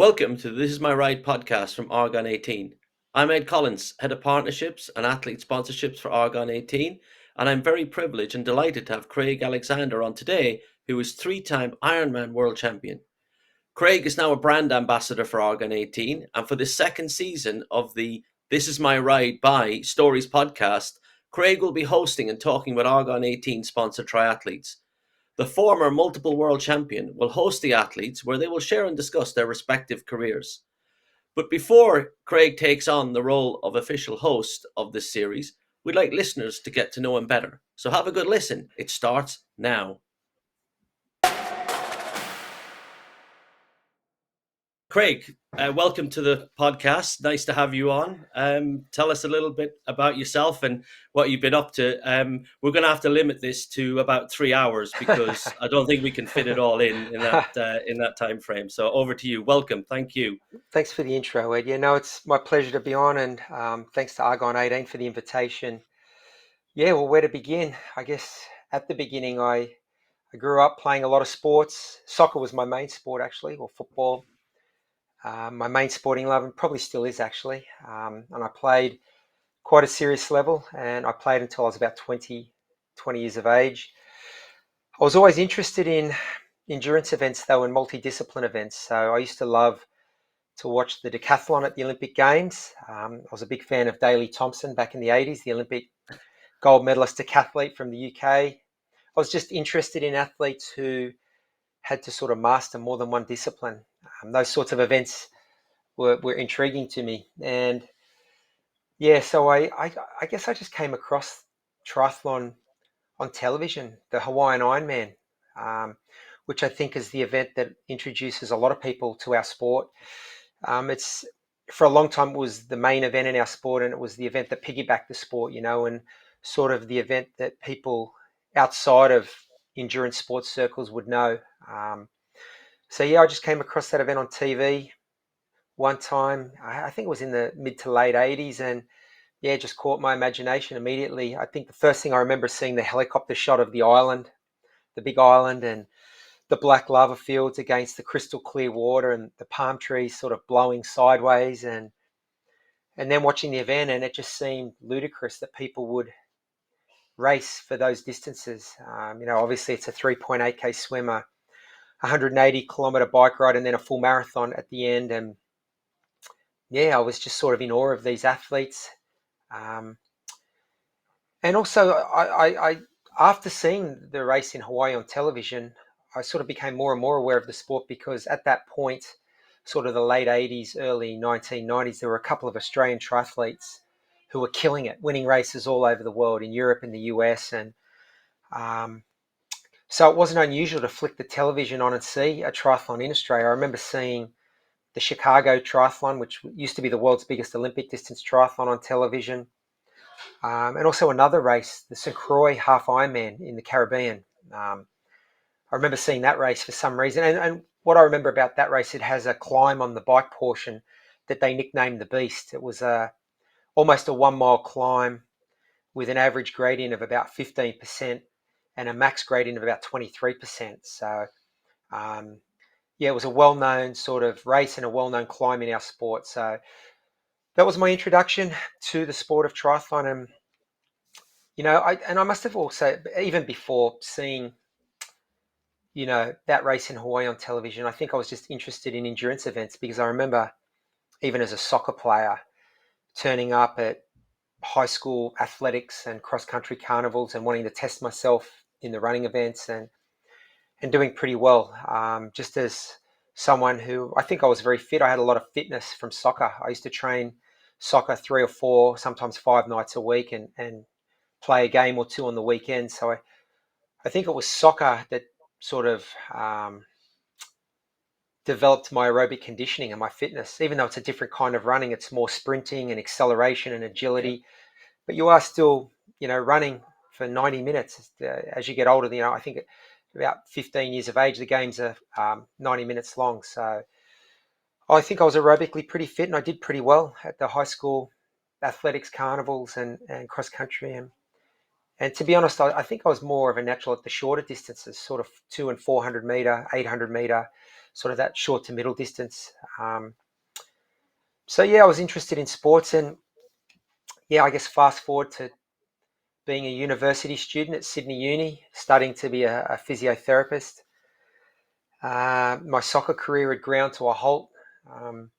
Welcome to the This Is My Ride podcast from Argon 18. I'm Ed Collins, Head of Partnerships and Athlete Sponsorships for Argon 18, and I'm very privileged and delighted to have Craig Alexander on today, who is three-time Ironman World Champion. Craig is now a brand ambassador for Argon 18, and for the second season of the This Is My Ride by Stories podcast, Craig will be hosting and talking with Argon 18 sponsored triathletes. The former multiple world champion will host the athletes where they will share and discuss their respective careers. But before Craig takes on the role of official host of this series, we'd like listeners to get to know him better. So have a good listen. It starts now. Craig, welcome to the podcast. Nice to have you on. Tell us a little bit about yourself and what you've been up to. We're going to have to limit this to about 3 hours because I don't think we can fit it all in that time frame. So over to you. Welcome. Thank you. Thanks for the intro, Ed. It's my pleasure to be on, and thanks to Argon 18 for the invitation. Well, where to begin? I guess at the beginning, I grew up playing a lot of sports. Soccer was my main sport, actually, or football. My main sporting love, and probably still is, actually. And I played quite a serious level, and I played until I was about 20 years of age. I was always interested in endurance events, though, and multidiscipline events. So I used to love to watch the decathlon at the Olympic Games. I was a big fan of Daley Thompson back in the 80s, the Olympic gold medalist decathlete from the UK. I was just interested in athletes who had to sort of master more than one discipline. Those sorts of events were intriguing to me. And so I guess I just came across triathlon on television, the Hawaiian Ironman, which I think is the event that introduces a lot of people to our sport. It's for a long time it was the main event in our sport, and it was the event that piggybacked the sport, and sort of the event that people outside of endurance sports circles would know. I just came across that event on TV one time. I think it was in the mid to late 80s, and it just caught my imagination immediately. I think the first thing I remember seeing the helicopter shot of the island, the big island, and the black lava fields against the crystal clear water and the palm trees sort of blowing sideways, and then watching the event, and it just seemed ludicrous that people would race for those distances. Obviously it's a 3.8k swimmer, 180 kilometer bike ride, and then a full marathon at the end. And I was just sort of in awe of these athletes. And also I after seeing the race in Hawaii on television, I sort of became more and more aware of the sport, because at that point, sort of the late 80s, early 1990s, there were a couple of Australian triathletes who were killing it, winning races all over the world, in Europe and the US. And so it wasn't unusual to flick the television on and see a triathlon in Australia. I remember seeing the Chicago Triathlon, which used to be the world's biggest Olympic distance triathlon, on television. And also another race, the St. Crowie Half Ironman in the Caribbean. I remember seeing that race for some reason. And what I remember about that race, it has a climb on the bike portion that they nicknamed the Beast. It was almost a 1 mile climb with an average gradient of about 15% and a max gradient of about 23%. So, it was a well-known sort of race and a well-known climb in our sport. So that was my introduction to the sport of triathlon. And, I must have also, even before seeing that race in Hawaii on television, I think I was just interested in endurance events, because I remember, even as a soccer player, turning up at high school athletics and cross-country carnivals and wanting to test myself in the running events, and doing pretty well. Just as someone who, I think I was very fit. I had a lot of fitness from soccer. I used to train soccer 3 or 4, sometimes 5 nights a week, and play a game or two on the weekend. So I think it was soccer that sort of developed my aerobic conditioning and my fitness. Even though it's a different kind of running, it's more sprinting and acceleration and agility, but you are still, running for 90 minutes as you get older. I think about 15 years of age, the games are 90 minutes long. So I think I was aerobically pretty fit, and I did pretty well at the high school athletics carnivals and cross country. And to be honest, I think I was more of a natural at the shorter distances, sort of 200 and 400 meter, 800 meter, sort of that short to middle distance. So yeah, I was interested in sports, and yeah, I guess fast forward to being a university student at Sydney Uni, studying to be a physiotherapist. My soccer career had ground to a halt. Um,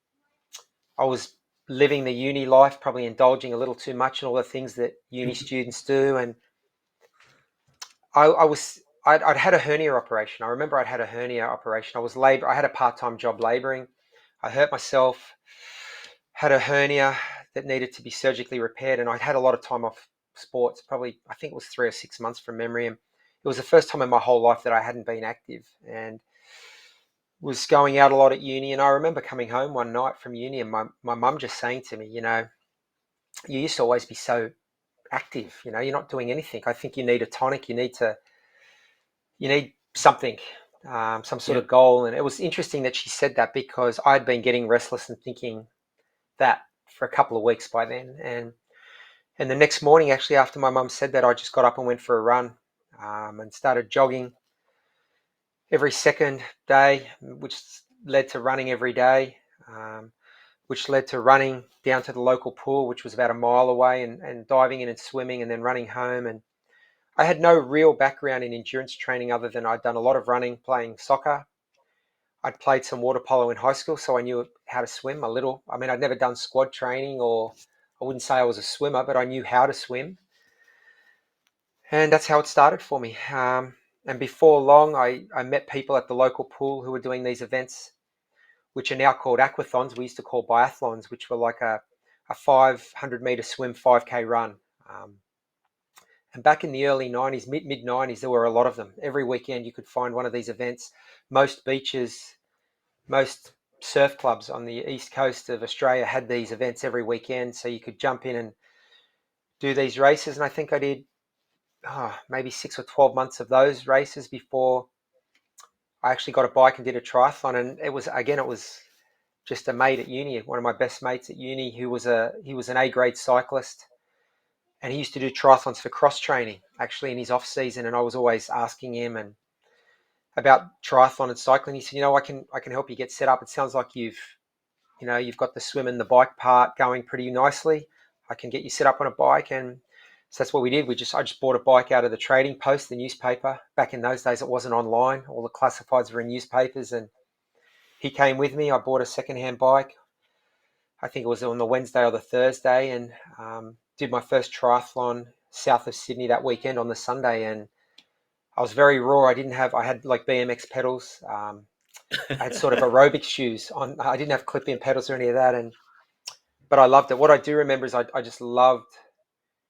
I was living the uni life, probably indulging a little too much in all the things that uni students do, and I'd had a hernia operation. I remember I'd had a hernia operation. I had a part-time job laboring. I hurt myself, had a hernia that needed to be surgically repaired, and I'd had a lot of time off sports. Probably, I think it was 3 or 6 months from memory. And it was the first time in my whole life that I hadn't been active, and was going out a lot at uni. And I remember coming home one night from uni, and my mum just saying to me, you used to always be so active. You're not doing anything. I think you need a tonic. You need something, some sort Yeah. of goal. And it was interesting that she said that, because I'd been getting restless and thinking that for a couple of weeks by then. And the next morning, actually, after my mum said that, I just got up and went for a run, and started jogging every second day, which led to running every day, which led to running down to the local pool, which was about a mile away, and diving in and swimming, and then running home. And I had no real background in endurance training other than I'd done a lot of running, playing soccer. I'd played some water polo in high school, so I knew how to swim a little. I mean, I'd never done squad training, or I wouldn't say I was a swimmer, but I knew how to swim. And that's how it started for me. And before long, I met people at the local pool who were doing these events, which are now called aquathons. We used to call biathlons, which were like a 500-meter swim, 5K run. Um, and back in the early 90s, mid 90s, there were a lot of them. Every weekend you could find one of these events. Most beaches, most surf clubs on the east coast of Australia had these events every weekend, so you could jump in and do these races. And I think I did maybe 6 or 12 months of those races before I actually got a bike and did a triathlon. And it was just a mate at uni, one of my best mates at uni, who was an A grade cyclist, and he used to do triathlons for cross training actually in his off season. And I was always asking him and about triathlon and cycling. He said, I can help you get set up. It sounds like you've got the swim and the bike part going pretty nicely. I can get you set up on a bike. And so that's what we did. I just bought a bike out of the trading post, the newspaper. Back in those days, it wasn't online. All the classifieds were in newspapers, and he came with me. I bought a secondhand bike. I think it was on the Wednesday or the Thursday, and did my first triathlon south of Sydney that weekend on the Sunday. And I was very raw. I had like BMX pedals. I had sort of aerobic shoes on. I didn't have clip-in pedals or any of that, but I loved it. What I do remember is I just loved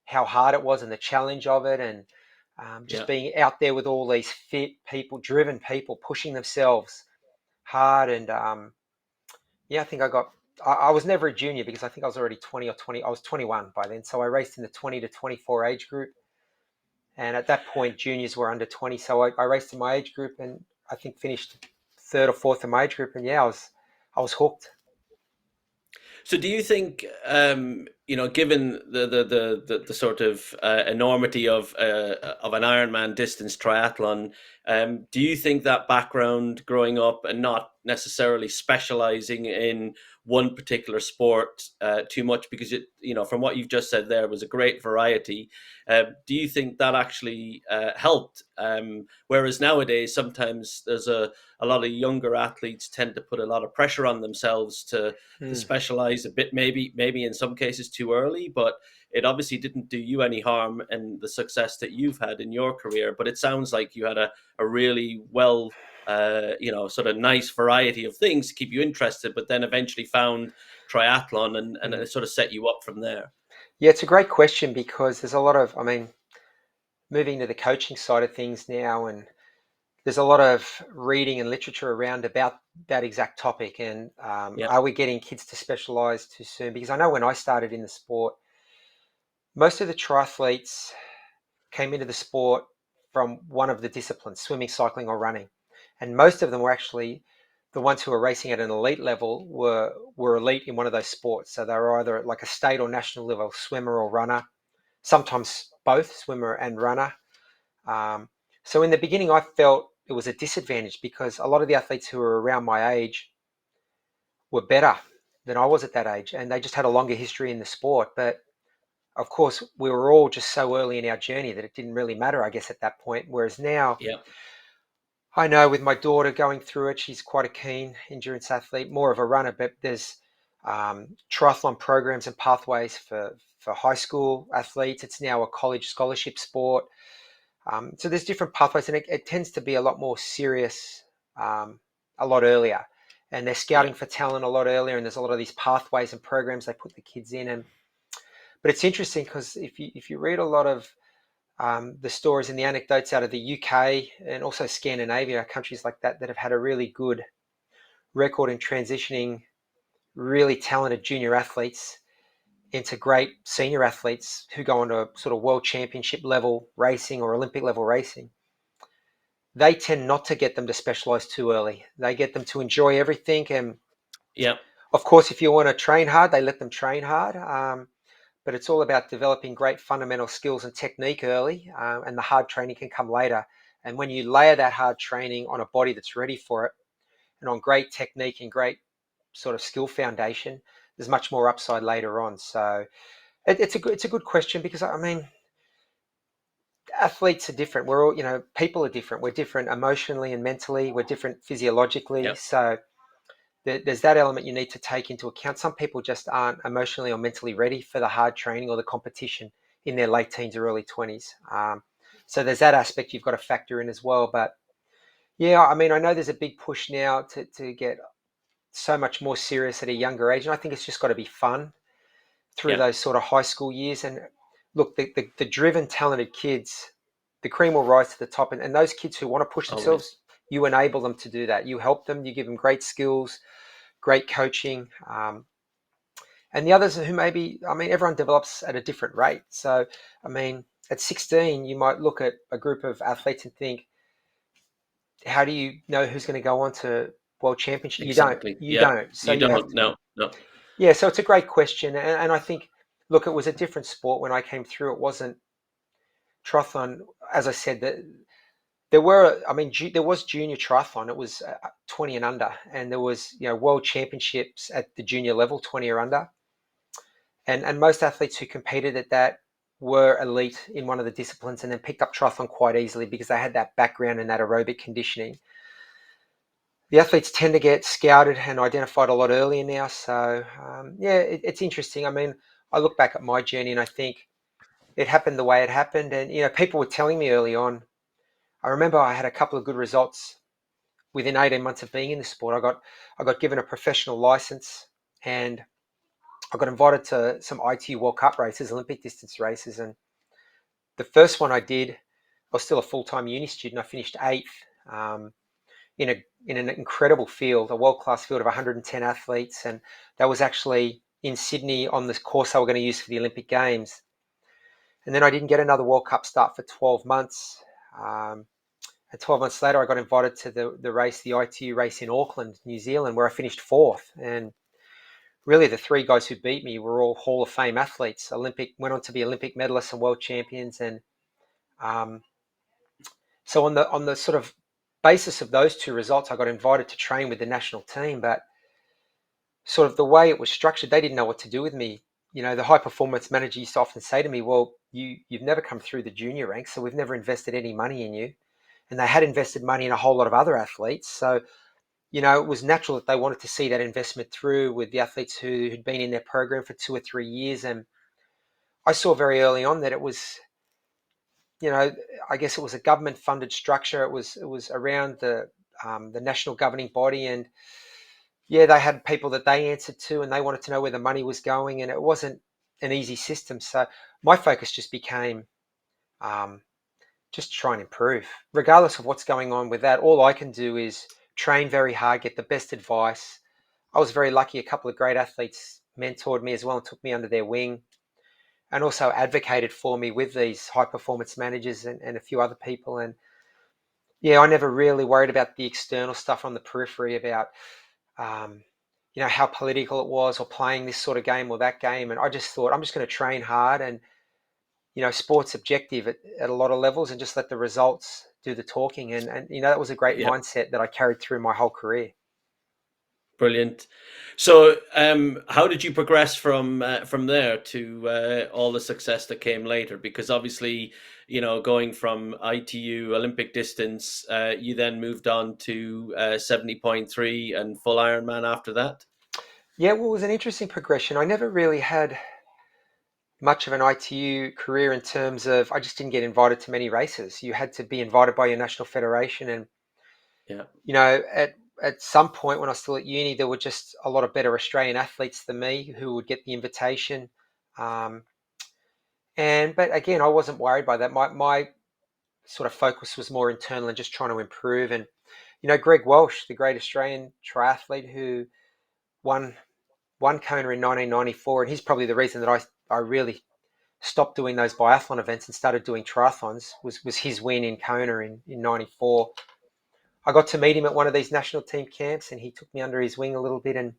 how hard it was and the challenge of it, and just Yeah. being out there with all these fit people, driven people, pushing themselves hard. And yeah, I think I was never a junior, because I think I was already 20 or 20. I was 21 by then. So I raced in the 20 to 24 age group. And at that point, juniors were under 20. So I raced in my age group, and I think finished third or fourth in my age group. And yeah, I was hooked. So, do you think, given the sort of enormity of an Ironman distance triathlon, do you think that background growing up and not necessarily specializing in one particular sport too much, because from what you've just said, there was a great variety. Do you think that actually helped? Whereas nowadays, sometimes there's a lot of younger athletes tend to put a lot of pressure on themselves to Hmm. specialize a bit, maybe in some cases too early, but it obviously didn't do you any harm in the success that you've had in your career. But it sounds like you had a really well sort of nice variety of things to keep you interested, but then eventually found triathlon, and Hmm. it sort of set you up from there. Yeah, it's a great question, because there's a lot of, I mean, moving to the coaching side of things now, and there's a lot of reading and literature around about that exact topic. And Yeah. are we getting kids to specialize too soon? Because I know when I started in the sport, most of the triathletes came into the sport from one of the disciplines, swimming, cycling, or running. And most of them were actually the ones who were racing at an elite level were elite in one of those sports. So they were either at like a state or national level swimmer or runner. sometimes both swimmer and runner. Um, so in the beginning, I felt it was a disadvantage because a lot of the athletes who were around my age were better than I was at that age, and they just had a longer history in the sport. But of course, we were all just so early in our journey that it didn't really matter, I guess, at that point. Whereas now, Yeah. I know with my daughter going through it, she's quite a keen endurance athlete, more of a runner, but there's triathlon programs and pathways for high school athletes. It's now a college scholarship sport. So there's different pathways, and it tends to be a lot more serious a lot earlier. And they're Yeah. scouting for talent a lot earlier, and there's a lot of these pathways and programs they put the kids in. But it's interesting because if you read a lot of the stories and the anecdotes out of the UK and also Scandinavia, countries like that that have had a really good record in transitioning really talented junior athletes into great senior athletes who go on to sort of world championship level racing or Olympic level racing, they tend not to get them to specialize too early. They get them to enjoy everything. And Yeah. of course, if you want to train hard, they let them train hard. But it's all about developing great fundamental skills and technique early, and the hard training can come later. And when you layer that hard training on a body that's ready for it, and on great technique and great sort of skill foundation, there's much more upside later on. So it's a good question because I mean, athletes are different. We're all, people are different. We're different emotionally and mentally. We're different physiologically. Yeah. So there's that element you need to take into account. Some people just aren't emotionally or mentally ready for the hard training or the competition in their late teens or early 20s. So there's that aspect you've got to factor in as well. But yeah, I mean, I know there's a big push now to get so much more serious at a younger age. And I think it's just got to be fun through Yeah. those sort of high school years. And look, the driven, talented kids, the cream will rise to the top. And those kids who want to push Always. themselves, you enable them to do that. You help them, you give them great skills, great coaching. And the others who maybe, I mean, everyone develops at a different rate. So, I mean, at 16, you might look at a group of athletes and think, how do you know who's going to go on to world championship? You don't. Exactly. You Yeah. don't. So You you have don't. to. No. No. Yeah. So it's a great question, and I think, look, it was a different sport when I came through. It wasn't triathlon, as I said. That there were, I mean, there was junior triathlon. It was 20 and under, and there was world championships at the junior level, 20 or under. And most athletes who competed at that were elite in one of the disciplines and then picked up triathlon quite easily because they had that background and that aerobic conditioning. The athletes tend to get scouted and identified a lot earlier now. So, yeah, it's interesting. I mean, I look back at my journey and I think it happened the way it happened. And, people were telling me early on, I remember I had a couple of good results within 18 months of being in the sport. I got given a professional license and I got invited to some ITU World Cup races, Olympic distance races. And the first one I did, I was still a full-time uni student. I finished eighth in an incredible field, a world-class field of 110 athletes, and that was actually in Sydney on the course they were going to use for the Olympic Games. And then I didn't get another World Cup start for 12 months. And 12 months later, I got invited to the race, the ITU race in Auckland, New Zealand, where I finished fourth. And really, the three guys who beat me were all Hall of Fame athletes. Went on to be Olympic medalists and world champions, and um, so on the sort of basis of those two results, I got invited to train with the national team. But sort of the way it was structured, they didn't know what to do with me. The high performance manager used to often say to me, "Well, you've never come through the junior ranks, so we've never invested any money in you." And they had invested money in a whole lot of other athletes. So, it was natural that they wanted to see that investment through with the athletes who had been in their program for 2 or 3 years. And I saw very early on that it was, I guess it was a government funded structure. It was around the national governing body, and yeah, they had people that they answered to, and they wanted to know where the money was going, and it wasn't an easy system. So my focus just became um, just try and improve, regardless of what's going on with that. All I can do is train very hard, get the best advice. I was very lucky; a couple of great athletes mentored me as well and took me under their wing, and also advocated for me with these high performance managers and a few other people. And yeah, I never really worried about the external stuff on the periphery about um, how political it was or playing this sort of game or that game. And I just thought I'm just going to train hard and sports objective at a lot of levels and just let the results do the talking. And that was a great Yeah. mindset that I carried through my whole career. Brilliant. So, how did you progress from there to all the success that came later? Because obviously, going from ITU Olympic distance, you then moved on to 70.3 and full Ironman after that. Yeah, well, it was an interesting progression. I never really had much of an ITU career in terms of I just didn't get invited to many races. You had to be invited by your national federation, and Yeah. at some point when I was still at uni, there were just a lot of better Australian athletes than me who would get the invitation. Um, but again, I wasn't worried by that. My sort of focus was more internal and just trying to improve. And Greg Welsh, the great Australian triathlete who won Kona in 1994, and he's probably the reason that I really stopped doing those biathlon events and started doing triathlons was his win in Kona in 94. I got to meet him at one of these national team camps and he took me under his wing a little bit. And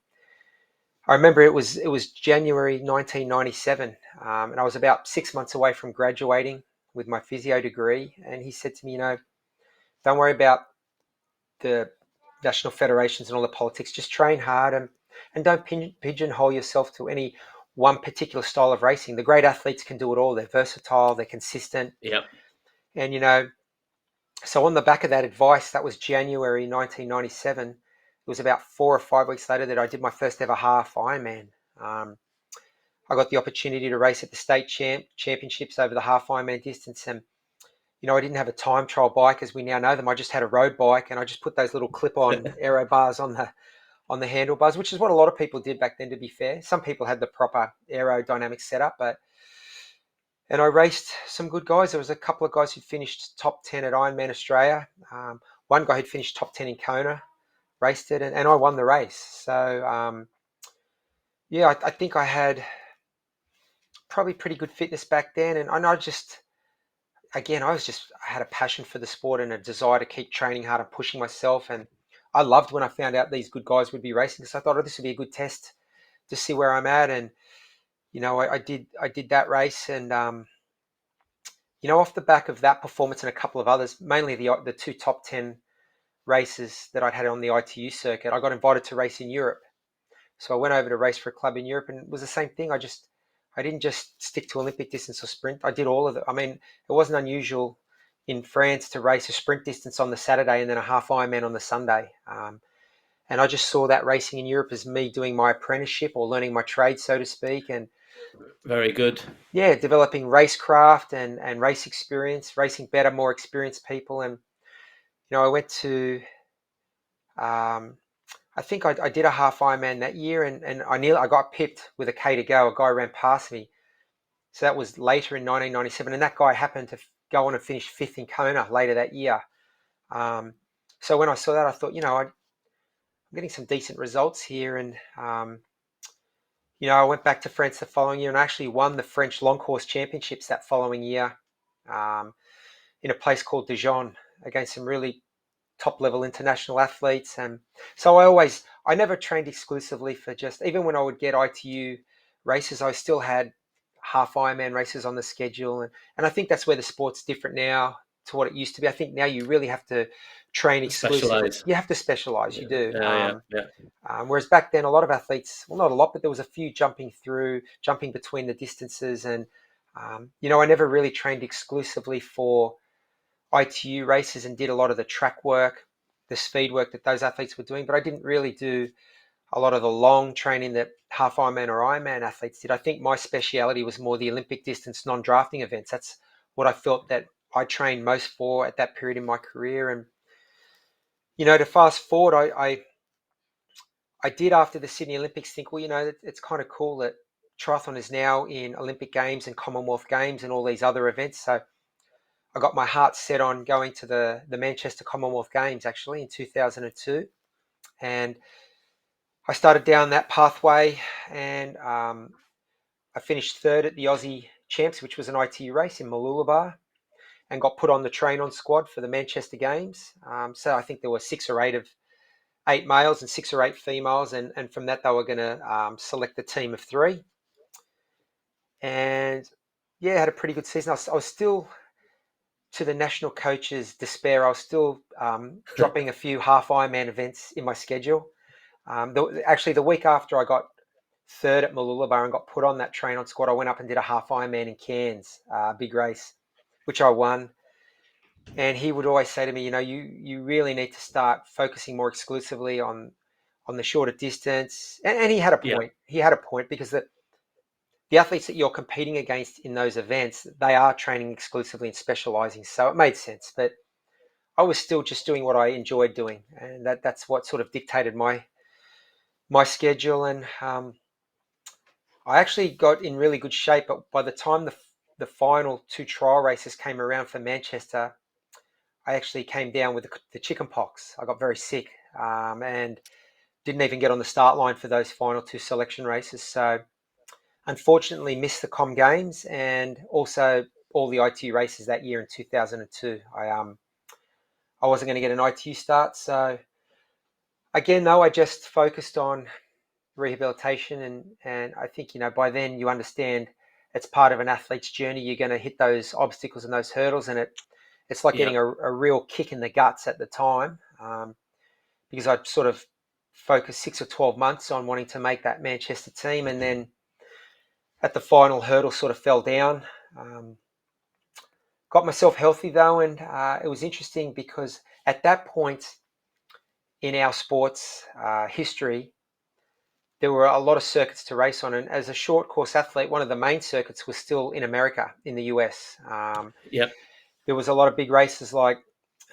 I remember it was January 1997, and I was about 6 months away from graduating with my physio degree. And he said to me, don't worry about the national federations and all the politics. Just train hard and don't pigeonhole yourself to any one particular style of racing. The great athletes can do it all. They're versatile. They're consistent. Yeah. And so on the back of that advice, that was January 1997. It was about 4 or 5 weeks later that I did my first ever half Ironman. Um, I got the opportunity to race at the state championships over the half Ironman distance, and I didn't have a time trial bike as we now know them. I just had a road bike, and I just put those little clip-on aero bars on the handlebars, which is what a lot of people did back then. To be fair, some people had the proper aerodynamic setup, and I raced some good guys. There was a couple of guys who finished top 10 at Ironman Australia. One guy who'd finished top 10 in Kona, raced it, and I won the race. So yeah, I think I had probably pretty good fitness back then, and I just again, I had a passion for the sport and a desire to keep training hard and pushing myself. And I loved when I found out these good guys would be racing because I thought, oh, this would be a good test to see where I'm at. And I did that race, and off the back of that performance and a couple of others, mainly the two top 10 races that I'd had on the ITU circuit, I got invited to race in Europe. So I went over to race for a club in Europe, and it was the same thing. I didn't just stick to Olympic distance or sprint. I did all of it. I mean, it wasn't unusual in France to race a sprint distance on the Saturday and then a half Ironman on the Sunday. And I just saw that racing in Europe as me doing my apprenticeship or learning my trade, so to speak. And Very good. yeah, developing racecraft and race experience, racing better, more experienced people. And I went to um, I think I did a half Ironman that year, and I got pipped with a K to go. A guy ran past me, so that was later in 1997, and that guy happened to go on and finish fifth in Kona later that year. Um, so when I saw that, I thought, I'm getting some decent results here, and I went back to France the following year and actually won the French long course championships that following year um, in a place called Dijon against some really top level international athletes. And so I never trained exclusively for just, even when I would get ITU races, I still had half Ironman races on the schedule. And I think that's where the sport's different now to what it used to be. I think now you really have to train exclusively. Specialize. You have to specialize, Yeah. you do. Yeah. Yeah. Yeah. Whereas back then, a lot of athletes, well, not a lot, but there was a few jumping between the distances. And, I never really trained exclusively for ITU races and did a lot of the track work, the speed work that those athletes were doing, but I didn't really do a lot of the long training that half Ironman or Ironman athletes did. I think my speciality was more the Olympic distance non-drafting events. That's what I felt that I trained most for at that period in my career. And to fast forward, I did after the Sydney Olympics think, well, it's kind of cool that triathlon is now in Olympic Games and Commonwealth Games and all these other events. So I got my heart set on going to the Manchester Commonwealth Games actually in 2002, and I started down that pathway, and I finished third at the Aussie Champs, which was an ITU race in Mooloolaba, and got put on the train-on squad for the Manchester Games. So I think there were 8 males and 6 or 8 females, and from that they were going to select a team of 3. And yeah, had a pretty good season. I was still, to the national coaches' despair, I was still dropping a few half Ironman events in my schedule. Actually, the week after I got third at Mooloolaba and got put on that train on squad, I went up and did a half Ironman in Cairns, big race, which I won. And he would always say to me, you really need to start focusing more exclusively on the shorter distance. And he had a Yeah, point. He had a point because the athletes that you're competing against in those events, they are training exclusively and specializing. So it made sense. But I was still just doing what I enjoyed doing, and that's what sort of dictated my schedule. And I actually got in really good shape. But by the time the final two trial races came around for Manchester, I actually came down with the chicken pox. I got very sick, and didn't even get on the start line for those final two selection races. So unfortunately missed the Com Games and also all the ITU races that year in 2002. I wasn't going to get an ITU start. So again, though, I just focused on rehabilitation, and I think, by then you understand it's part of an athlete's journey. You're going to hit those obstacles and those hurdles, and it's like yeah, getting a real kick in the guts at the time, because I'd sort of focused 6 or 12 months on wanting to make that Manchester team, and then at the final hurdle sort of fell down. Um, got myself healthy though, and it was interesting because at that point in our sports history, there were a lot of circuits to race on. And as a short course athlete, one of the main circuits was still in America, in the US. yeah, There was a lot of big races like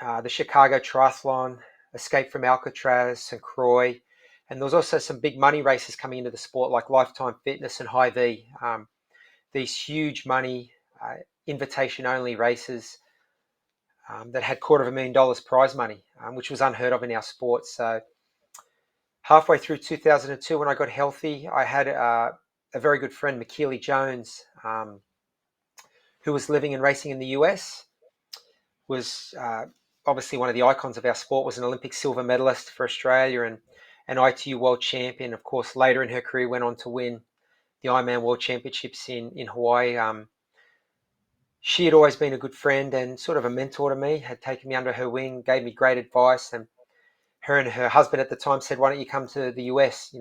the Chicago Triathlon, Escape from Alcatraz, and Crowie. And there was also some big money races coming into the sport like Lifetime Fitness and High V. These huge money, invitation only races that had $250,000 prize money, which was unheard of in our sport. So halfway through 2002, when I got healthy, I had a very good friend, McKeely Jones, who was living and racing in the US, was obviously one of the icons of our sport, was an Olympic silver medalist for Australia and an ITU World Champion. Of course, later in her career went on to win the Ironman World Championships in Hawaii. She had always been a good friend and sort of a mentor to me, had taken me under her wing, gave me great advice. And her husband at the time said, "Why don't you come to the US?"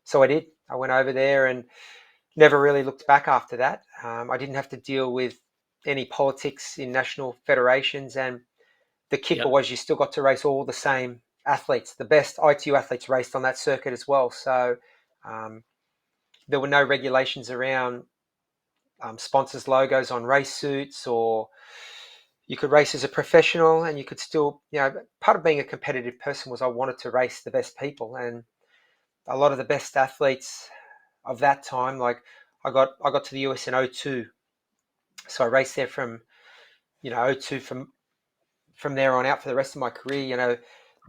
So I did. I went over there and never really looked back after that. I didn't have to deal with any politics in national federations. And the kicker yeah. was you still got to race all the same athletes. The best ITU athletes raced on that circuit as well. So um, there were no regulations around sponsors' logos on race suits, or you could race as a professional and you could still, part of being a competitive person was I wanted to race the best people. And a lot of the best athletes of that time, like I got to the US in '02. So I raced there from, '02, from there on out for the rest of my career.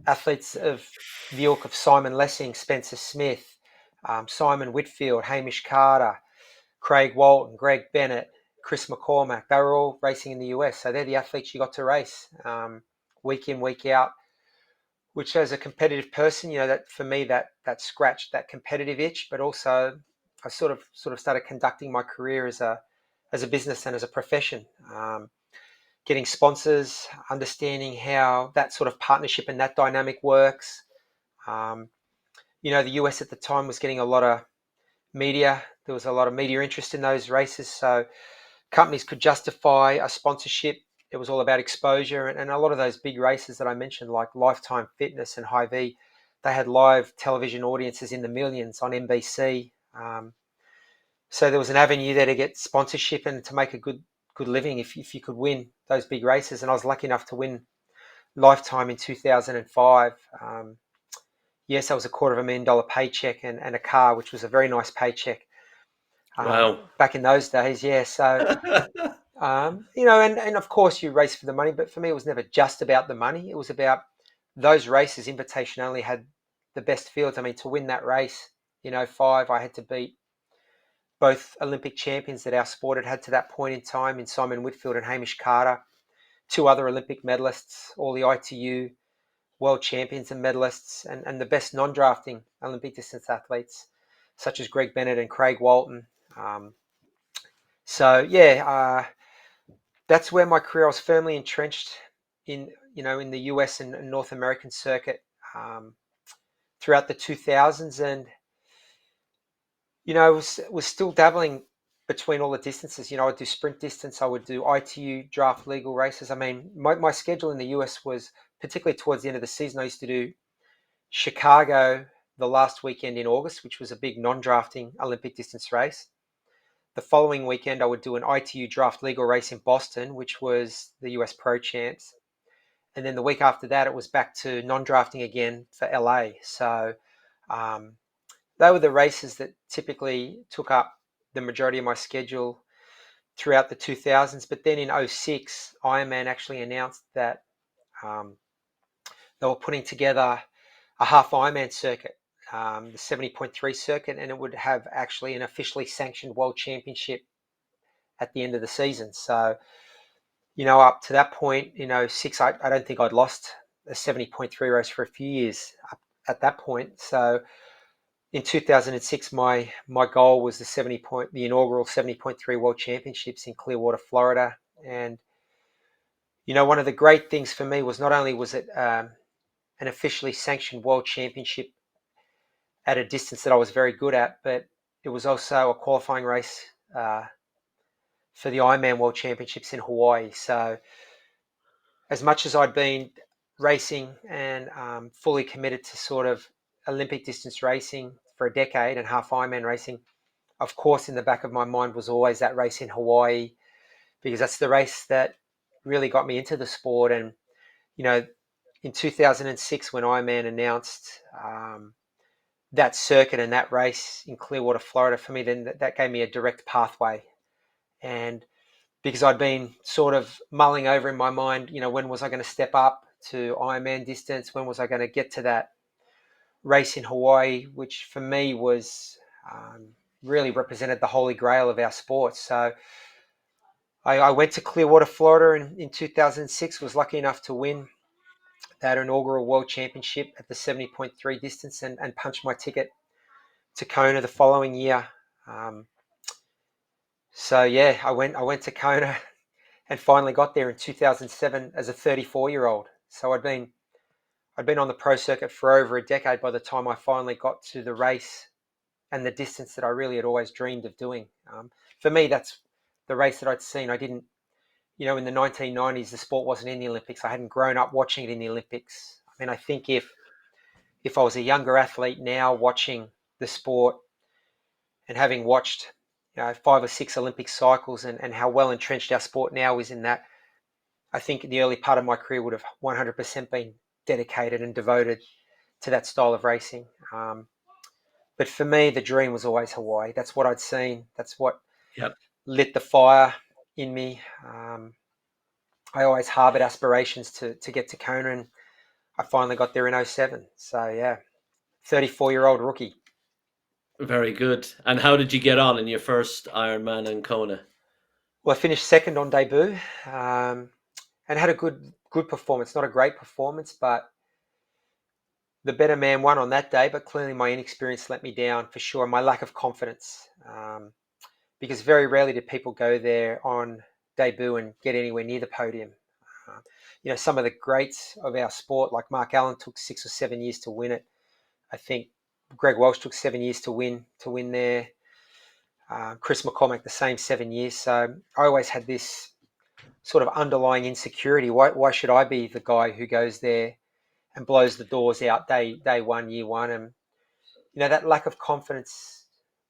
Athletes of the ilk of Simon Lessing, Spencer Smith, Simon Whitfield, Hamish Carter, Craig Walton, Greg Bennett, Chris McCormack, they were all racing in the US. So they're the athletes you got to race week in, week out, which as a competitive person, that for me, that scratched that competitive itch, but also I sort of started conducting my career as a business and as a profession, getting sponsors, understanding how that sort of partnership and that dynamic works. Um, the US at the time was getting a lot of media. There was a lot of media interest in those races. So companies could justify a sponsorship. It was all about exposure. And a lot of those big races that I mentioned, like Lifetime Fitness and High V, they had live television audiences in the millions on NBC. So there was an avenue there to get sponsorship and to make a good living if you could win those big races. And I was lucky enough to win Lifetime in 2005. Yes, that was $250,000 paycheck and a car, which was a very nice paycheck Wow. back in those days. Yeah, so and of course you race for the money, but for me it was never just about the money. It was about those races. Invitation only had the best fields. I mean, to win that race in '05, I had to beat both Olympic champions that our sport had to that point in time, in Simon Whitfield and Hamish Carter, two other Olympic medalists, all the ITU world champions and medalists, and the best non-drafting Olympic distance athletes, such as Greg Bennett and Craig Walton. Um, So yeah, that's where my career, I was firmly entrenched in, in the US and North American circuit um, throughout the 2000s, and was still dabbling between all the distances. I'd do sprint distance, I would do ITU draft legal races. I mean, my schedule in the US was, particularly towards the end of the season, I used to do Chicago the last weekend in August, which was a big non-drafting Olympic distance race. The following weekend, I would do an ITU draft legal race in Boston, which was the US Pro Champs. And then the week after that, it was back to non-drafting again for LA. So um, they were the races that typically took up the majority of my schedule throughout the 2000s. But then in '06, Ironman actually announced that um, they were putting together a half Ironman circuit, the 70.3 circuit, and it would have actually an officially sanctioned world championship at the end of the season. So, up to that point, '06, I don't think I'd lost a 70.3 race for a few years up at that point. So in 2006, my goal was the inaugural 70.3 World Championships in Clearwater, Florida. And one of the great things for me was, not only was it an officially sanctioned World Championship at a distance that I was very good at, but it was also a qualifying race for the Ironman World Championships in Hawaii. So as much as I'd been racing and fully committed to sort of Olympic distance racing for a decade and half Ironman racing, of course, in the back of my mind was always that race in Hawaii, because that's the race that really got me into the sport. And, you know, in 2006, when Ironman announced that circuit and that race in Clearwater, Florida, for me, then that gave me a direct pathway. And because I'd been sort of mulling over in my mind, when was I going to step up to Ironman distance? When was I going to get to that race in Hawaii, which for me was really represented the holy grail of our sport. So I went to Clearwater, Florida in 2006, was lucky enough to win that inaugural world championship at the 70.3 distance, and punched my ticket to Kona the following year. Um, so yeah, I went to Kona and finally got there in 2007 as a 34-year-old. So I'd been on the pro circuit for over a decade by the time I finally got to the race and the distance that I really had always dreamed of doing. For me, that's the race that I'd seen. I didn't, in the 1990s, the sport wasn't in the Olympics. I hadn't grown up watching it in the Olympics. I mean, I think if I was a younger athlete now watching the sport and having watched, 5 or 6 Olympic cycles, and how well entrenched our sport now is in that, I think the early part of my career would have 100% been dedicated and devoted to that style of racing. But for me, the dream was always Hawaii. That's what I'd seen. That's what Yep. lit the fire in me. I always harbored aspirations to get to Kona, and I finally got there in '07. So yeah, 34-year-old rookie. Very good. And how did you get on in your first Ironman in Kona? Well, I finished second on debut, and had a good performance. Not a great performance, but the better man won on that day. But clearly, my inexperience let me down for sure. My lack of confidence, because very rarely do people go there on debut and get anywhere near the podium. Uh, some of the greats of our sport, like Mark Allen, took 6 or 7 years to win it. I think Greg Welsh took 7 years to win there. Chris McCormack the same 7 years. So I always had this sort of underlying insecurity. Why should I be the guy who goes there and blows the doors out day one, year one? And that lack of confidence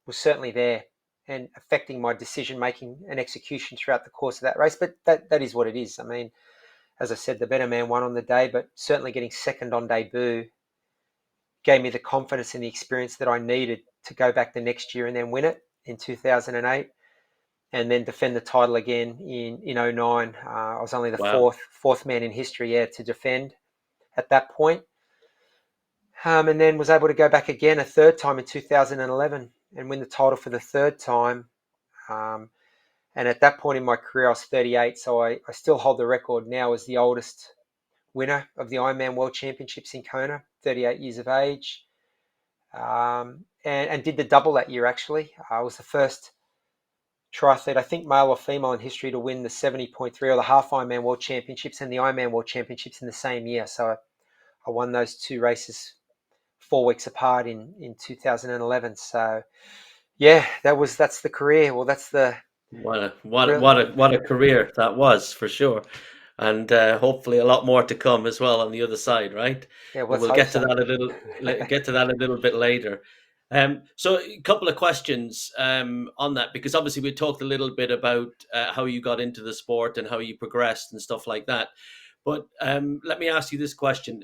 was certainly there and affecting my decision making and execution throughout the course of that race. But that is what it is. I mean, as I said, the better man won on the day, but certainly getting second on debut gave me the confidence and the experience that I needed to go back the next year and then win it in 2008, and then defend the title again in '09. I was only the Wow. fourth man in history, to defend at that point. And then was able to go back again a third time in 2011 and win the title for the third time. Um, and at that point in my career, I was 38, so I still hold the record now as the oldest winner of the Ironman World Championships in Kona, 38 years of age, and did the double that year, actually. I was the first triathlete, I think male or female in history, to win the 70.3 or the half Ironman World Championships and the Ironman World Championships in the same year. So I won those two races 4 weeks apart in 2011. So yeah, that's the career. Well, that's the real. What a career that was for sure, and hopefully a lot more to come as well on the other side, right? Yeah, well, But let's we'll hope get to so. that a little bit later. So a couple of questions on that, because obviously we talked a little bit about how you got into the sport and how you progressed and stuff like that. But let me ask you this question.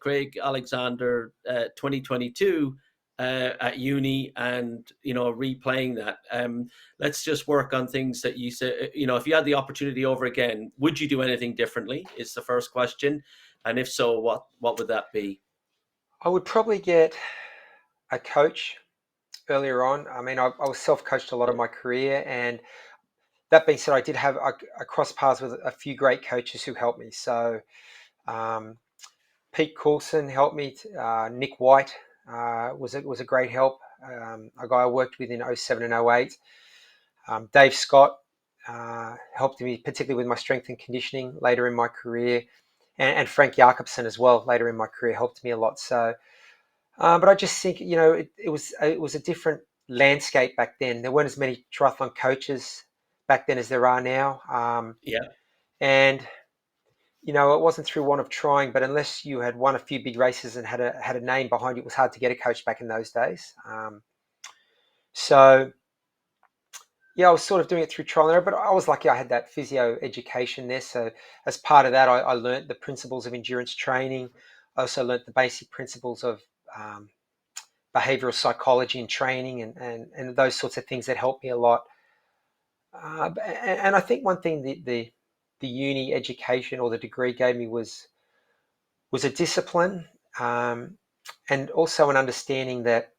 Craig Alexander, 2022 at uni, and replaying that. Let's just work on things that you said. If you had the opportunity over again, would you do anything differently? Is the first question, and if so, what would that be? I would probably get a coach earlier on. I mean, I was self-coached a lot of Yeah, my career, and that being said, I did have a cross paths with a few great coaches who helped me. So um, Pete Coulson helped me. Nick White was a great help. A guy I worked with in '07 and '08. Dave Scott helped me, particularly with my strength and conditioning later in my career, and Frank Jakobsen as well later in my career helped me a lot. So, but I just think it was a different landscape back then. There weren't as many triathlon coaches back then as there are now, yeah, and it wasn't through want of trying, but unless you had won a few big races and had a name behind you, it was hard to get a coach back in those days. So yeah, I was sort of doing it through trial and error, but I was lucky I had that physio education there. So as part of that, I learned the principles of endurance training. I also learned the basic principles of um, behavioral psychology and training and those sorts of things that helped me a lot. And I think one thing the uni education or the degree gave me was a discipline, um, and also an understanding that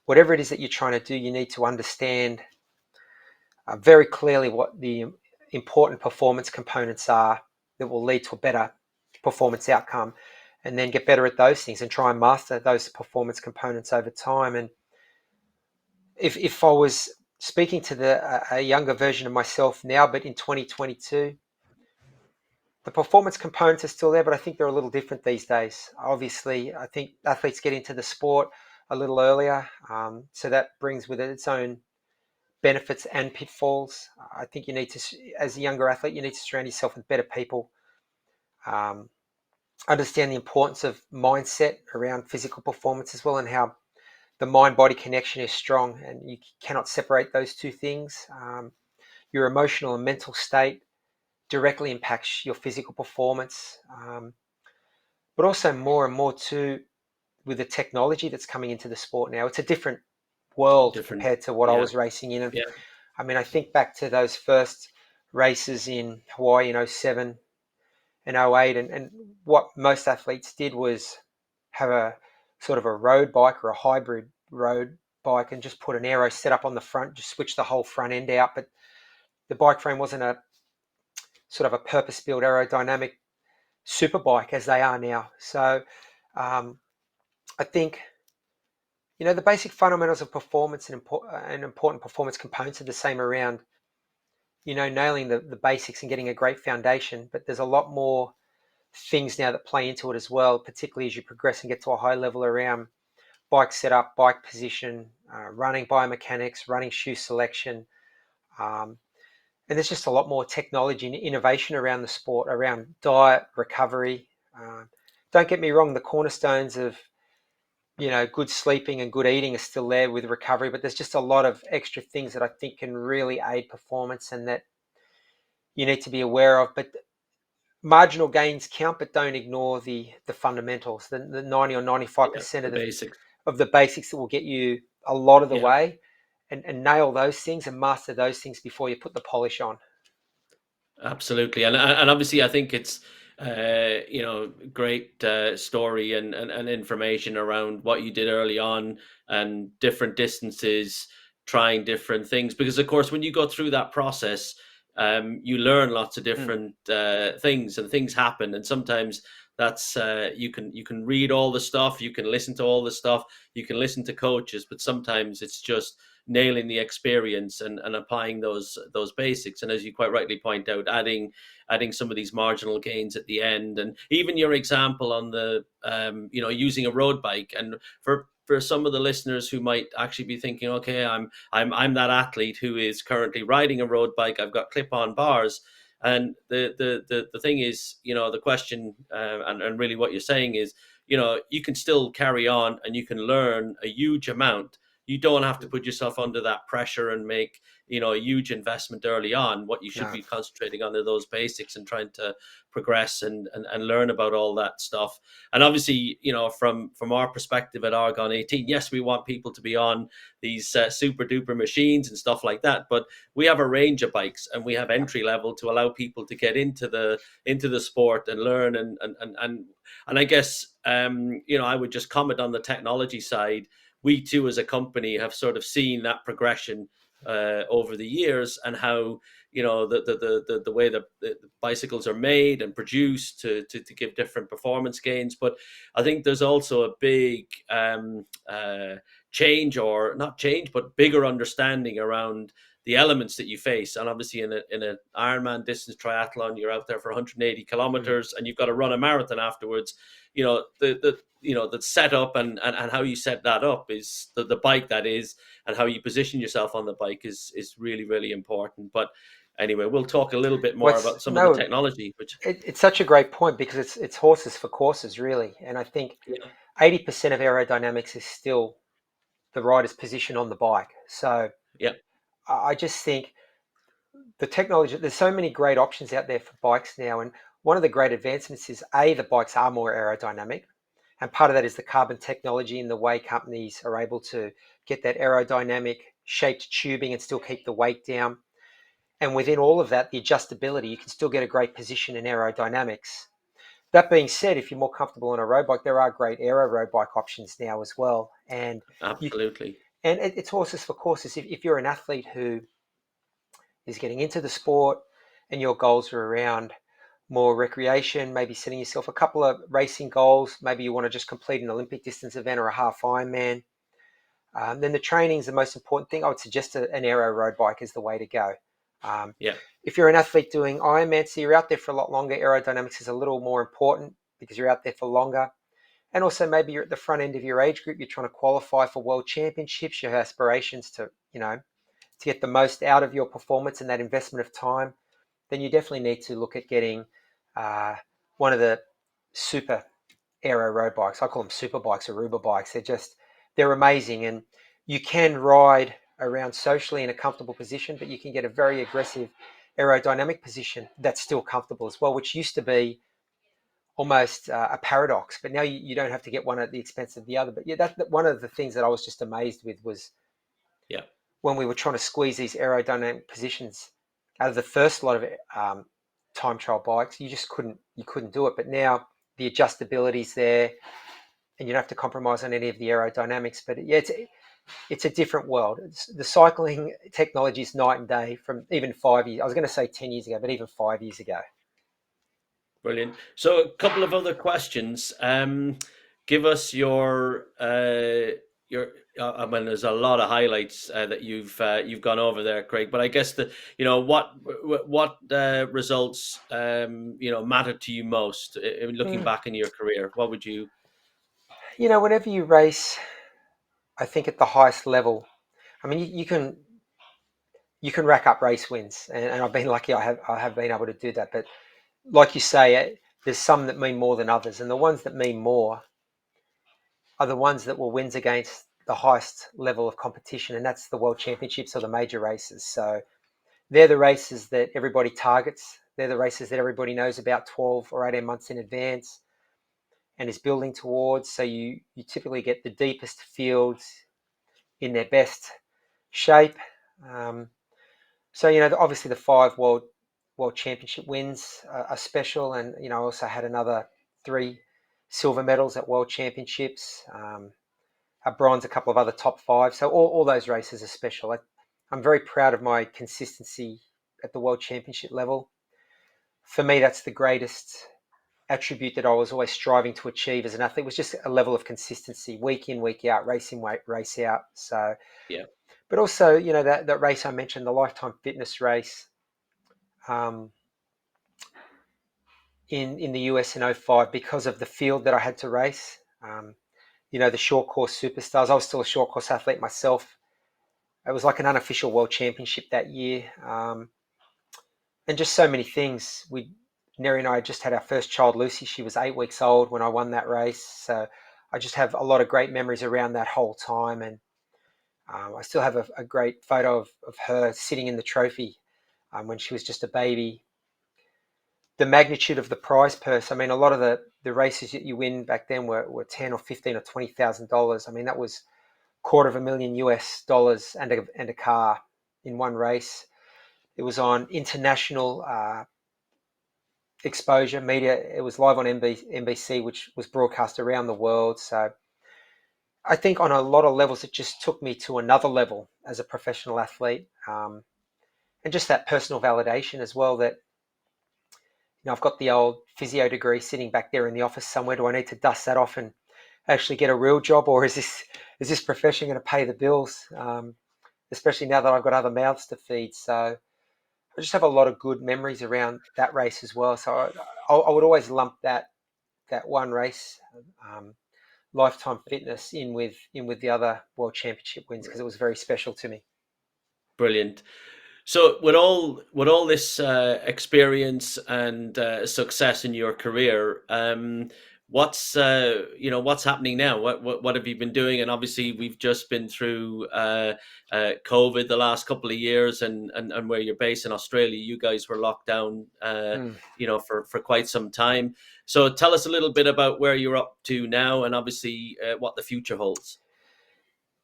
whatever it is that you're trying to do, you need to understand very clearly what the important performance components are that will lead to a better performance outcome, and then get better at those things and try and master those performance components over time. And if I was speaking to a younger version of myself now, but in 2022, the performance components are still there, but I think they're a little different these days. Obviously, I think athletes get into the sport a little earlier, so that brings with it its own benefits and pitfalls. I think you need to, as a younger athlete, you need to surround yourself with better people. Um, Understand the importance of mindset around physical performance as well, and how the mind-body connection is strong, and you cannot separate those two things. Your emotional and mental state directly impacts your physical performance, but also more and more too with the technology that's coming into the sport now. It's a different world different. compared to what I Yeah, was racing in. And yeah, I mean, I think back to those first races in Hawaii in '07 and '08, and what most athletes did was have a sort of a road bike or a hybrid road bike and just put an aero set up on the front, just switch the whole front end out. But the bike frame wasn't a sort of a purpose-built aerodynamic super bike as they are now. So um, I think the basic fundamentals of performance and important performance components are the same around nailing the basics and getting a great foundation. But there's a lot more things now that play into it as well, particularly as you progress and get to a high level around bike setup, bike position, running biomechanics, running shoe selection. Um, and there's just a lot more technology and innovation around the sport, around diet, recovery. Uh, don't get me wrong, the cornerstones of good sleeping and good eating are still there with recovery, but there's just a lot of extra things that I think can really aid performance and that you need to be aware of. But marginal gains count, but don't ignore the fundamentals, the 90 or 95% yeah. of The the basics. of the basics that will get you a lot of the Yeah. way, and nail those things and master those things before you put the polish on. Absolutely, and obviously, I think it's great story and information around what you did early on and different distances, trying different things. Because of course, when you go through that process, you learn lots of Mm. different things, and things happen, and sometimes that's you can read all the stuff, you can listen to all the stuff, you can listen to coaches, but sometimes it's just nailing the experience and applying those basics. And as you quite rightly point out, adding some of these marginal gains at the end, and even your example on the using a road bike. And for some of the listeners who might actually be thinking, okay, I'm that athlete who is currently riding a road bike, I've got clip-on bars. And the thing is, the question, and really what you're saying is, you can still carry on and you can learn a huge amount. You don't have to put yourself under that pressure and make, a huge investment early on. What you should No. be concentrating on are those basics and trying to progress and learn about all that stuff. And obviously, from our perspective at Argon 18, yes, we want people to be on these super duper machines and stuff like that, but we have a range of bikes and we have Yeah. entry level to allow people to get into the sport and learn. And I guess, I would just comment on the technology side. We too, as a company, have sort of seen that progression over the years, and how, the way the bicycles are made and produced to give different performance gains. But I think there's also a big change, or not change, but bigger understanding around the elements that you face. And obviously, in an Ironman distance triathlon, you're out there for 180 Mm. kilometers, and you've got to run a marathon afterwards. The setup and how you set that up, is the bike, that is, and how you position yourself on the bike is really, really important. But anyway, we'll talk a little bit more What's about some of the no, technology, which, it's such a great point because it's horses for courses, really. And I think yeah, 80% of aerodynamics is still the rider's position on the bike. So yeah, I just think the technology, there's so many great options out there for bikes now. And one of the great advancements is the bikes are more aerodynamic. And part of that is the carbon technology and the way companies are able to get that aerodynamic shaped tubing and still keep the weight down. And within all of that, the adjustability, you can still get a great position in aerodynamics. That being said, if you're more comfortable on a road bike, there are great aero road bike options now as well. And you absolutely, it's horses for courses. If you're an athlete who is getting into the sport and your goals are around more recreation, maybe setting yourself a couple of racing goals, maybe you want to just complete an Olympic distance event or a half Ironman, then the training is the most important thing. I would suggest an aero road bike is the way to go. Um, yeah, if you're an athlete doing Ironman, so you're out there for a lot longer, aerodynamics is a little more important because you're out there for longer. And also maybe you're at the front end of your age group, you're trying to qualify for world championships, your aspirations to get the most out of your performance and that investment of time, then you definitely need to look at getting uh, one of the super aero road bikes. I call them super bikes or Uber bikes. They're amazing. And you can ride around socially in a comfortable position, but you can get a very aggressive aerodynamic position that's still comfortable as well, which used to be almost a paradox. But now you don't have to get one at the expense of the other. But yeah, that one of the things that I was just amazed with was yeah. when we were trying to squeeze these aerodynamic positions out of the first lot of time trial bikes, you couldn't do it. But now the adjustability's there, and you don't have to compromise on any of the aerodynamics. But yeah, it's a different world. The cycling technology is night and day from even 5 years. I was going to say 10 years ago, but even 5 years ago. Brilliant. So a couple of other questions. Give us your. I mean, there's a lot of highlights that you've gone over there, Craig. But I guess what results mattered to you most in looking Mm. back in your career. What would you? Whenever you race, I think at the highest level, I mean, you can rack up race wins, and I've been lucky. I have been able to do that. But like you say, there's some that mean more than others, and the ones that mean more are the ones that will wins against the highest level of competition, and that's the world championships or the major races. So they're the races that everybody targets. They're the races that everybody knows about 12 or 18 months in advance and is building towards. So you typically get the deepest fields in their best shape. Um, so obviously the 5 world championship wins are special, and I also had another 3 silver medals at world championships. A bronze, a couple of other top 5. So all those races are special. I'm very proud of my consistency at the world championship level. For me, that's the greatest attribute that I was always striving to achieve as an athlete was just a level of consistency, week in, week out, race in, race out. So, Yeah. but also, that race I mentioned, the Lifetime Fitness race, um, in the US in '05, because of the field that I had to race. The short course superstars. I was still a short course athlete myself. It was like an unofficial world championship that year, and just so many things. Neri and I just had our first child, Lucy. She was 8 weeks old when I won that race. So I just have a lot of great memories around that whole time, and I still have a great photo of her sitting in the trophy when she was just a baby. The magnitude of the prize purse. I mean, a lot of the races that you win back then were 10 or 15 or $20,000. I mean, that was $250,000 US and a car in one race. It was on international exposure media. It was live on NBC, which was broadcast around the world. So I think on a lot of levels, it just took me to another level as a professional athlete, and just that personal validation as well. That I've got the old physio degree sitting back there in the office somewhere. Do I need to dust that off and actually get a real job, or is this profession going to pay the bills? Especially now that I've got other mouths to feed. So I just have a lot of good memories around that race as well. So I would always lump that one race, um, Lifetime Fitness, in with the other World Championship wins, because it was very special to me. Brilliant. So with all this experience and success in your career, what's happening now? What have you been doing? And obviously, we've just been through COVID the last couple of years, and where you're based in Australia, you guys were locked down, Mm. for quite some time. So tell us a little bit about where you're up to now, and obviously what the future holds.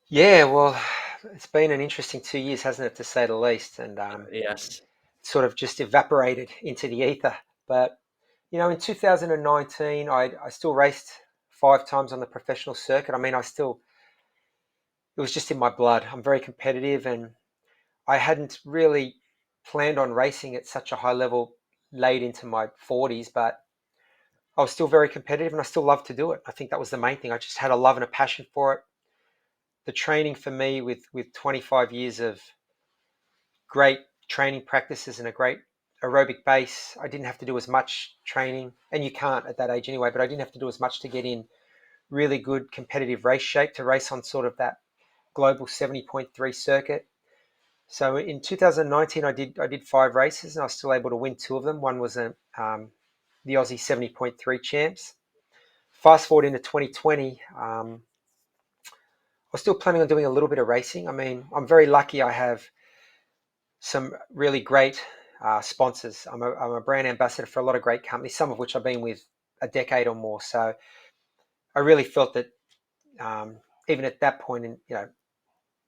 Yeah, well, it's been an interesting 2 years, hasn't it, to say the least, and Yes. sort of just evaporated into the ether. But in 2019, I still raced 5 times on the professional circuit. I mean, it was just in my blood. I'm very competitive, and I hadn't really planned on racing at such a high level late into my 40s, but I was still very competitive and I still loved to do it. I think that was the main thing. I just had a love and a passion for it. The training for me, with 25 years of great training practices and a great aerobic base, I didn't have to do as much training, and you can't at that age anyway, but I didn't have to do as much to get in really good competitive race shape to race on sort of that global 70.3 circuit. So in 2019, I did 5 races, and I was still able to win 2 of them. One was the Aussie 70.3 champs. Fast forward into 2020, I was still planning on doing a little bit of racing. I mean, I'm very lucky. I have some really great sponsors. I'm a brand ambassador for a lot of great companies, some of which I've been with a decade or more. So I really felt that, even at that point in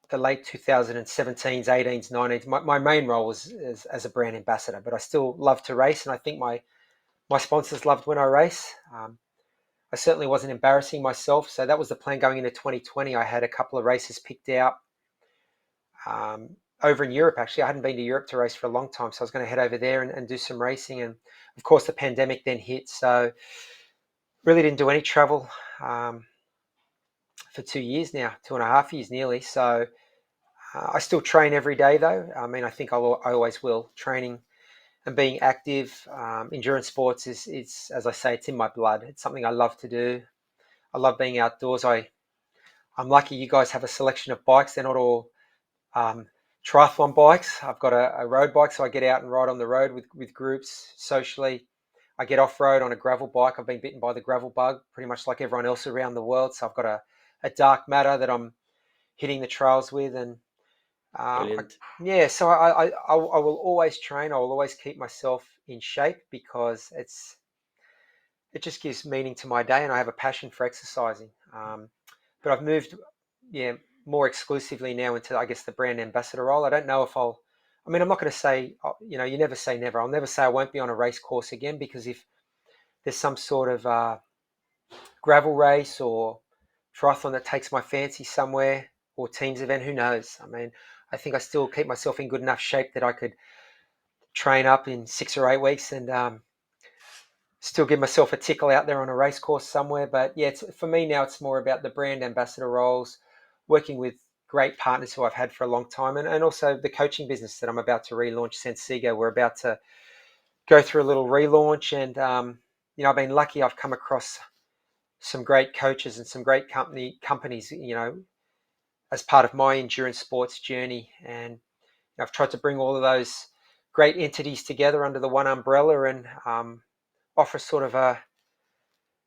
the late 2017s, 18s, 19s, my main role was as a brand ambassador, but I still love to race, and I think my sponsors loved when I race. I certainly wasn't embarrassing myself, so that was the plan going into 2020. I had a couple of races picked out, over in Europe. Actually, I hadn't been to Europe to race for a long time, so I was going to head over there and do some racing. And of course, the pandemic then hit, so really didn't do any travel for 2 years now, 2.5 years nearly. So I still train every day, though. I mean, I think I always will. Training and being active, endurance sports is, as I say, it's in my blood. It's something I love to do. I love being outdoors. I'm lucky you guys have a selection of bikes. They're not all um, triathlon bikes. I've got a road bike, so I get out and ride on the road with groups socially. I get off road on a gravel bike. I've been bitten by the gravel bug, pretty much like everyone else around the world. So I've got a dark matter that I'm hitting the trails with, and I, Brilliant. yeah. So I will always train. I will always keep myself in shape, because it just gives meaning to my day, and I have a passion for exercising. But I've moved, yeah, more exclusively now into, I guess, the brand ambassador role. I don't know if I'll. I mean, I'm not going to say, you never say never. I'll never say I won't be on a race course again, because if there's some sort of gravel race or triathlon that takes my fancy somewhere, or teams event, who knows? I mean, I think I still keep myself in good enough shape that I could train up in 6 or 8 weeks and still give myself a tickle out there on a race course somewhere. But yeah, for me now, it's more about the brand ambassador roles, working with great partners who I've had for a long time, and also the coaching business that I'm about to relaunch, Sensigo. We're about to go through a little relaunch, and I've been lucky. I've come across some great coaches and some great companies, as part of my endurance sports journey, and I've tried to bring all of those great entities together under the one umbrella and offer sort of an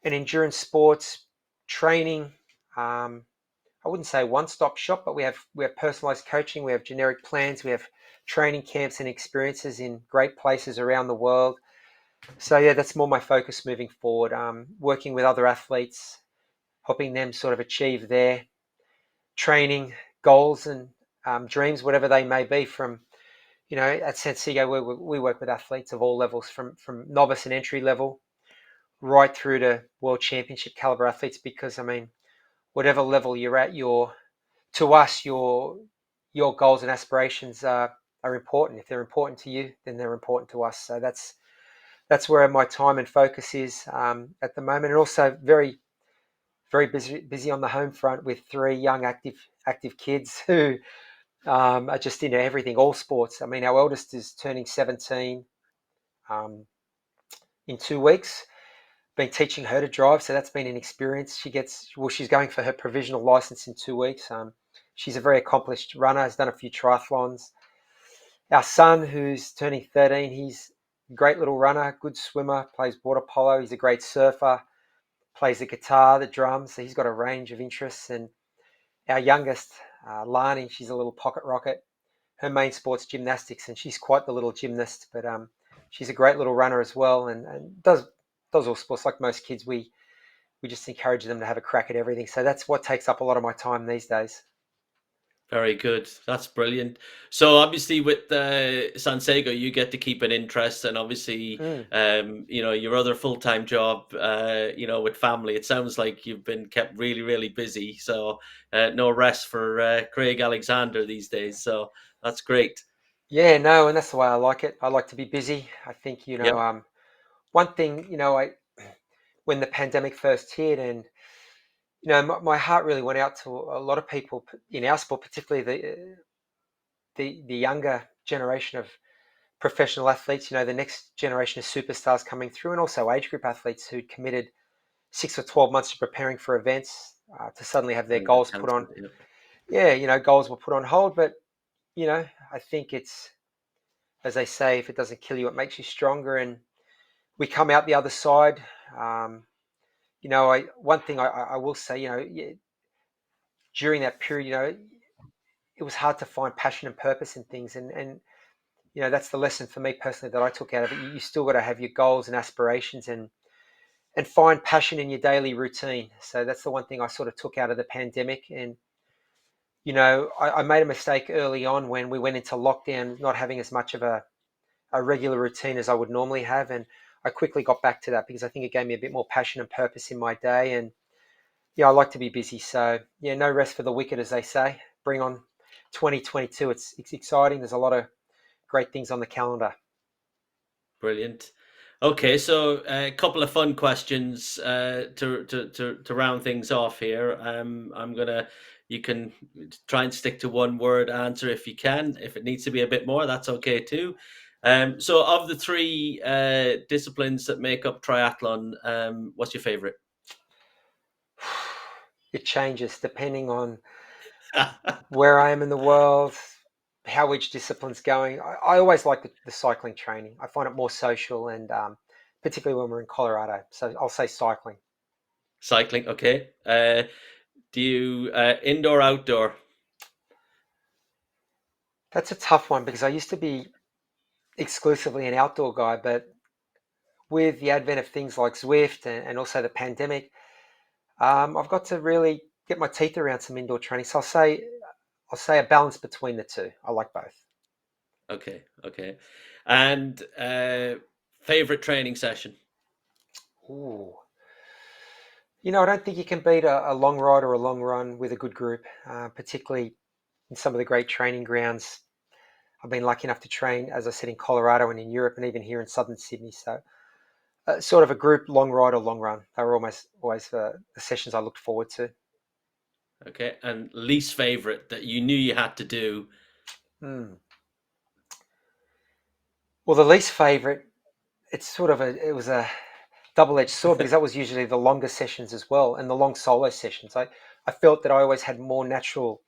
endurance sports training. Um, I wouldn't say one-stop shop, but we have personalized coaching, we have generic plans, we have training camps and experiences in great places around the world. So yeah, that's more my focus moving forward. Working with other athletes, helping them sort of achieve their training goals and dreams, whatever they may be. From at Sensigo, we work with athletes of all levels, from novice and entry level right through to world championship caliber athletes. Because I mean, whatever level you're at, to us, your goals and aspirations are important. If they're important to you, then they're important to us. So that's where my time and focus is at the moment, and also very very busy on the home front with three young active kids who are just into everything, all sports. I mean, our eldest is turning 17 um, in 2 weeks. Been teaching her to drive, so that's been an experience. She's going for her provisional license in 2 weeks. She's a very accomplished runner, has done a few triathlons. Our son, who's turning 13, he's a great little runner, good swimmer, plays water polo. He's a great surfer, plays the guitar, the drums. So he's got a range of interests. And our youngest, Lani, she's a little pocket rocket. Her main sport's gymnastics, and she's quite the little gymnast. But she's a great little runner as well, and does all sports like most kids. We just encourage them to have a crack at everything. So that's what takes up a lot of my time these days. Very good. That's brilliant. So obviously with Sansego, you get to keep an interest, and obviously, Mm. your other full-time job, with family. It sounds like you've been kept really, really busy. So no rest for Craig Alexander these days. So that's great. Yeah, no, and that's the way I like it. I like to be busy. I think Yep. one thing I when the pandemic first hit, and my heart really went out to a lot of people in our sport, particularly the younger generation of professional athletes. The next generation of superstars coming through, and also age group athletes who'd committed 6 or 12 months to preparing for events, to suddenly have their And get goals put on. cancelled. Yep. Yeah, goals were put on hold, but I think it's, as they say, if it doesn't kill you, it makes you stronger, and we come out the other side. Um, one thing I will say, during that period, it was hard to find passion and purpose in things, and that's the lesson for me personally that I took out of it. You still got to have your goals and aspirations, and find passion in your daily routine. So that's the one thing I sort of took out of the pandemic. And I made a mistake early on when we went into lockdown, not having as much of a regular routine as I would normally have, and I quickly got back to that because I think it gave me a bit more passion and purpose in my day. And yeah, I like to be busy. So yeah, no rest for the wicked, as they say. Bring on 2022. It's exciting. There's a lot of great things on the calendar. Brilliant. Okay, so a couple of fun questions to round things off here. You can try and stick to one word answer if you can. If it needs to be a bit more, that's okay too. So of the three disciplines that make up triathlon, what's your favorite? It changes depending on where I am in the world, how each discipline's going. I always like the cycling training. I find it more social, and particularly when we're in Colorado. So I'll say cycling. Cycling, okay. Do you indoor, outdoor? That's a tough one because I used to be exclusively an outdoor guy, but with the advent of things like Zwift and also the pandemic, I've got to really get my teeth around some indoor training. So I'll say a balance between the two. I like both. Okay, okay. And favorite training session? Ooh. I don't think you can beat a long ride or a long run with a good group, particularly in some of the great training grounds. I've been lucky enough to train, as I said, in Colorado and in Europe, and even here in southern Sydney. So Sort of a group long ride or long run. They were always the sessions I looked forward to. Okay, and least favorite that you knew you had to do. Hmm. Well, the least favorite, it was a double-edged sword because that was usually the longer sessions as well, and the long solo sessions. I felt that I always had more natural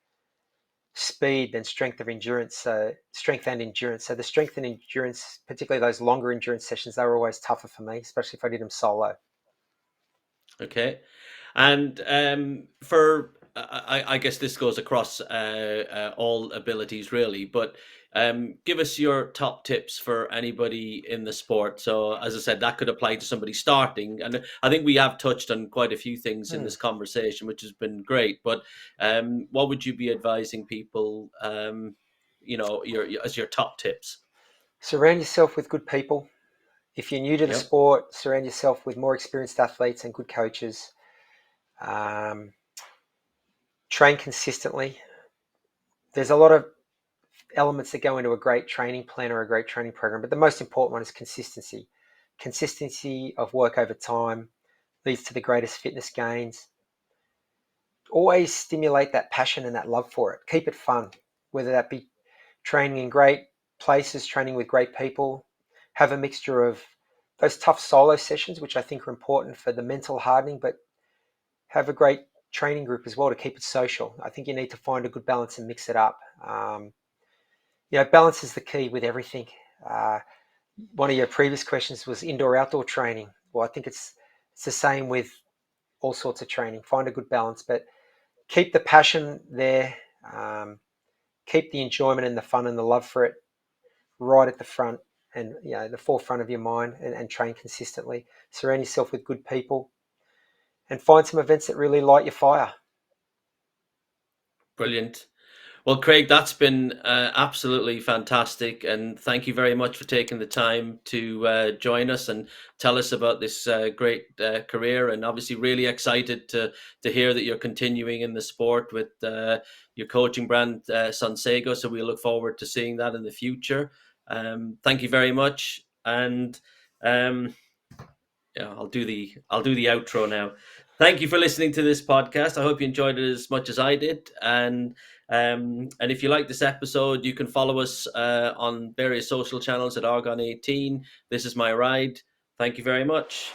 speed than strength and endurance. So the strength and endurance, particularly those longer endurance sessions, they were always tougher for me, especially if I did them solo. Okay, and for I guess this goes across all abilities really, but give us your top tips for anybody in the sport. So as I said, that could apply to somebody starting, and I think we have touched on quite a few things in Hmm. this conversation, which has been great. But what would you be advising people? As your top tips. Surround yourself with good people. If you're new to the Yep. sport, surround yourself with more experienced athletes and good coaches. Um, Train consistently. There's a lot of elements that go into a great training plan or a great training program, but the most important one is consistency. Consistency of work over time leads to the greatest fitness gains. Always stimulate that passion and that love for it. Keep it fun, whether that be training in great places, training with great people. Have a mixture of those tough solo sessions, which I think are important for the mental hardening, but have a great training group as well to keep it social. I think you need to find a good balance and mix it up. Balance is the key with everything. Uh, One of your previous questions was indoor outdoor training. Well, I think it's the same with all sorts of training. Find a good balance, but keep the passion there. Um, Keep the enjoyment and the fun and the love for it right at the front and the forefront of your mind, and train consistently. Surround yourself with good people and find some events that really light your fire. Brilliant. Well, Craig, that's been absolutely fantastic, and thank you very much for taking the time to join us and tell us about this great career. And obviously, really excited to hear that you're continuing in the sport with your coaching brand, Sonsego. So we look forward to seeing that in the future. Thank you very much, and um, yeah, I'll do the outro now. Thank you for listening to this podcast. I hope you enjoyed it as much as I did. And if you like this episode, you can follow us on various social channels at Argon 18. This is my ride. Thank you very much.